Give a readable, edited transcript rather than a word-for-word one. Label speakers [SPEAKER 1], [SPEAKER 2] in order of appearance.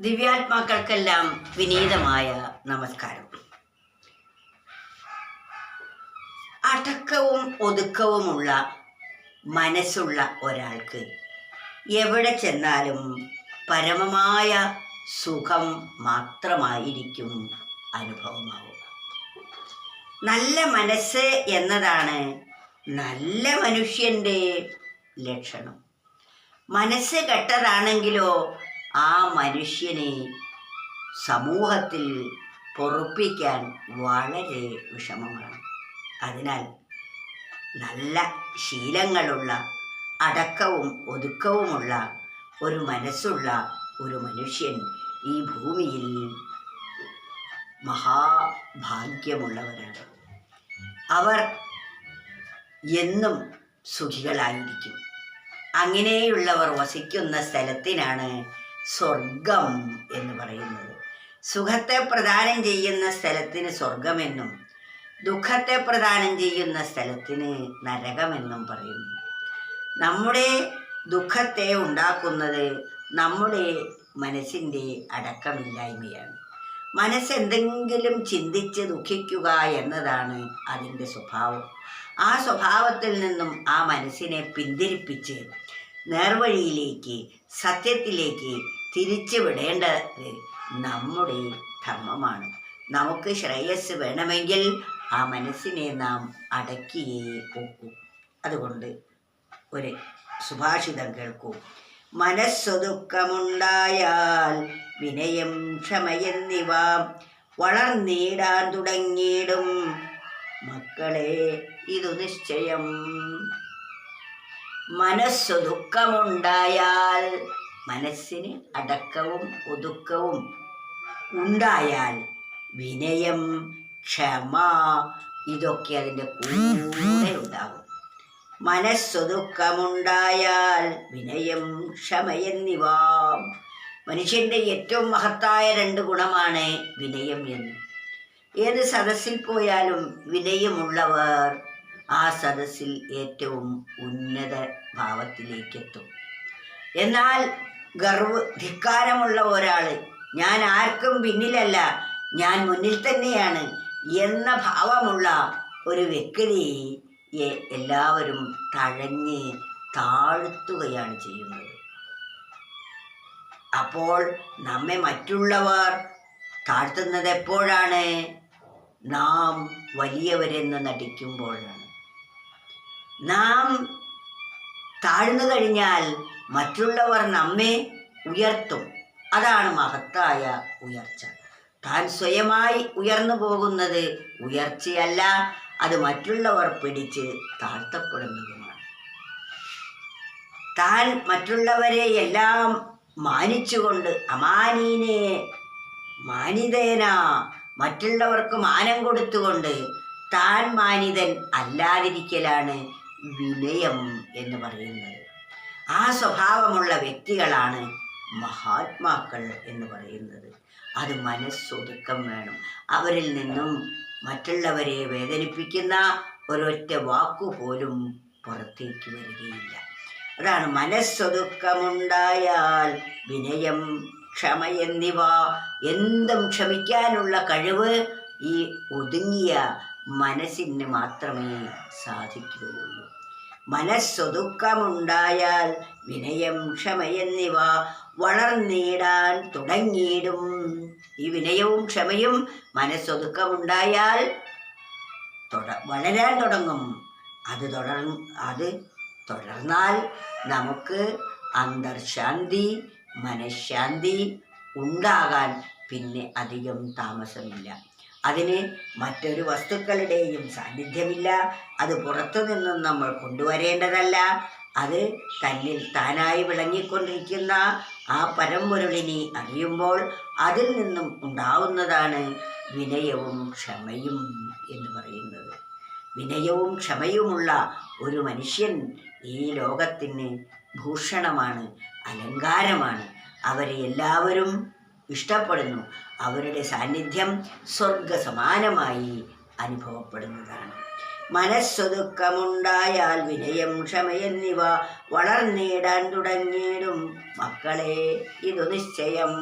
[SPEAKER 1] ദിവ്യാത്മാക്കൾക്കെല്ലാം വിനീതമായ നമസ്കാരം. അടക്കവും ഒതുക്കവുമുള്ള മനസ്സുള്ള ഒരാൾക്ക് എവിടെ ചെന്നാലും പരമമായ സുഖം മാത്രമായിരിക്കും അനുഭവമാവുക. നല്ല മനസ്സ് എന്നതാണ് നല്ല മനുഷ്യൻ്റെ ലക്ഷണം. മനസ്സ് കെട്ടതാണെങ്കിലോ ആ മനുഷ്യനെ സമൂഹത്തിൽ പൊറുപ്പിക്കാൻ വളരെ വിഷമമാണ്. അതിനാൽ നല്ല ശീലങ്ങളുള്ള അടക്കവും ഒതുക്കവുമുള്ള ഒരു മനസ്സുള്ള ഒരു മനുഷ്യൻ ഈ ഭൂമിയിൽ മഹാഭാഗ്യമുള്ളവരാണ്. അവർ എന്നും സുഖികളായിരിക്കും. അങ്ങനെയുള്ളവർ വസിക്കുന്ന സ്ഥലത്തിനാണ് സ്വർഗം എന്ന് പറയുന്നത്. സുഖത്തെ പ്രദാനം ചെയ്യുന്ന സ്ഥലത്തിന് സ്വർഗമെന്നും ദുഃഖത്തെ പ്രദാനം ചെയ്യുന്ന സ്ഥലത്തിന് നരകമെന്നും പറയുന്നു. നമ്മുടെ ദുഃഖത്തെ ഉണ്ടാക്കുന്നത് നമ്മുടെ മനസ്സിൻ്റെ അടക്കമില്ലായ്മയാണ്. മനസ്സെന്തെങ്കിലും ചിന്തിച്ച് ദുഃഖിക്കുക എന്നതാണ് അതിൻ്റെ സ്വഭാവം. ആ സ്വഭാവത്തിൽ നിന്നും ആ മനസ്സിനെ പിന്തിരിപ്പിച്ച് നേർവഴിയിലേക്ക്, സത്യത്തിലേക്ക് തിരിച്ചു വിടേണ്ടത് നമ്മുടെ ധർമ്മമാണ്. നമുക്ക് ശ്രേയസ് വേണമെങ്കിൽ ആ മനസ്സിനെ നാം അടക്കിയേ ഒക്കൂ. അതുകൊണ്ട് ഒരു സുഭാഷിതം കേൾക്കൂ. മനസ്സൊതുക്കമുണ്ടായാൽ വിനയം ക്ഷമയെന്നിവ വളർന്നിടാൻ തുടങ്ങിയിടും മക്കളെ ഇതു നിശ്ചയം. മനസ്സൊതുക്കമുണ്ടായാൽ, മനസ്സിന് അടക്കവും ഒതുക്കവും ഉണ്ടായാൽ വിനയം, ക്ഷമ ഇതൊക്കെ അതിൻ്റെ കൂടെ ഉണ്ടാകും. മനസ്സൊതുക്കമുണ്ടായാൽ വിനയം, ക്ഷമ എന്നിവ. മനുഷ്യൻ്റെ ഏറ്റവും മഹത്തായ 2 ഗുണമാണ് വിനയം എന്ന്. ഏത് സദസ്സിൽ പോയാലും വിനയമുള്ളവർ ആ സദസ്സിൽ ഏറ്റവും ഉന്നത ഭാവത്തിലേക്കെത്തും. എന്നാൽ ധിക്കാരമുള്ള ഒരാൾ, ഞാൻ ആർക്കും പിന്നിലല്ല, ഞാൻ മുന്നിൽ തന്നെയാണ് എന്ന ഭാവമുള്ള ഒരു വ്യക്തിയെ എല്ലാവരും തഴഞ്ഞ് താഴ്ത്തുകയാണ് ചെയ്യുന്നത്. അപ്പോൾ നമ്മെ മറ്റുള്ളവർ താഴ്ത്തുന്നത് എപ്പോഴാണ്? നാം വലിയവരെന്ന് നടിക്കുമ്പോഴാണ്. നാം താഴ്ന്നു കഴിഞ്ഞാൽ മറ്റുള്ളവർ നമ്മെ ഉയർത്തും. അതാണ് മഹത്തായ ഉയർച്ച. താൻ സ്വയമായി ഉയർന്നു പോകുന്നത് ഉയർച്ചയല്ല, അത് മറ്റുള്ളവർ പിടിച്ച് താഴ്ത്തപ്പെടുന്നതുമാണ്. താൻ മറ്റുള്ളവരെ എല്ലാം മാനിച്ചുകൊണ്ട്, അമാനീനെ മാനിതേന, മറ്റുള്ളവർക്ക് മാനം കൊടുത്തുകൊണ്ട് താൻ മാനിതൻ അല്ലാതിരിക്കലാണ് വിനയം എന്ന് പറയുന്നത്. ആ സ്വഭാവമുള്ള വ്യക്തികളാണ് മഹാത്മാക്കൾ എന്ന് പറയുന്നത്. അത് മനസ്സൊതുക്കം വേണം. അവരിൽ നിന്നും മറ്റുള്ളവരെ വേദനിപ്പിക്കുന്ന ഒരൊറ്റ വാക്കുപോലും പുറത്തേക്ക് വരികയില്ല. അതാണ് മനസ്സൊതുക്കമുണ്ടായാൽ വിനയം, ക്ഷമ എന്നിവ. എന്തും ക്ഷമിക്കാനുള്ള കഴിവ് ഈ ഒതുങ്ങിയ മനസ്സിന് മാത്രമേ സാധിക്കുകയുള്ളൂ. മനസ്സൊതുക്കമുണ്ടായാൽ വിനയം, ക്ഷമ എന്നിവ വളർന്നിടാൻ തുടങ്ങിയിടും. ഈ വിനയവും ക്ഷമയും മനസ്സൊതുക്കമുണ്ടായാൽ വളരാൻ തുടങ്ങും. അത് തുടർന്നാൽ നമുക്ക് അന്തർശാന്തി, മനഃശാന്തി ഉണ്ടാകാൻ പിന്നെ അധികം താമസമില്ല. അതിന് മറ്റൊരു വസ്തുക്കളുടെയും സാന്നിധ്യമില്ല. അത് പുറത്തു നിന്നും നമ്മൾ കൊണ്ടുവരേണ്ടതല്ല. അത് തന്നിൽ താനായി വിളങ്ങിക്കൊണ്ടിരിക്കുന്ന ആ പരമ്പൊരുളിനെ അറിയുമ്പോൾ അതിൽ നിന്നും ഉണ്ടാവുന്നതാണ് വിനയവും ക്ഷമയും എന്ന് പറയുന്നത്. വിനയവും ക്ഷമയുമുള്ള ഒരു മനുഷ്യൻ ഈ ലോകത്തിന് ഭൂഷണമാണ്, അലങ്കാരമാണ്. അവരെ എല്ലാവരും ഇഷ്ടപ്പെടുന്നു. അവരുടെ സാന്നിധ്യം സ്വർഗസമാനമായി അനുഭവപ്പെടുന്നതാണ്. മനസ്സൊതുക്കമുണ്ടായാൽ വിനയം ക്ഷമയെന്നിവ വളർന്നിടാൻ തുടങ്ങിയിടും മക്കളെ, ഇതു നിശ്ചയം.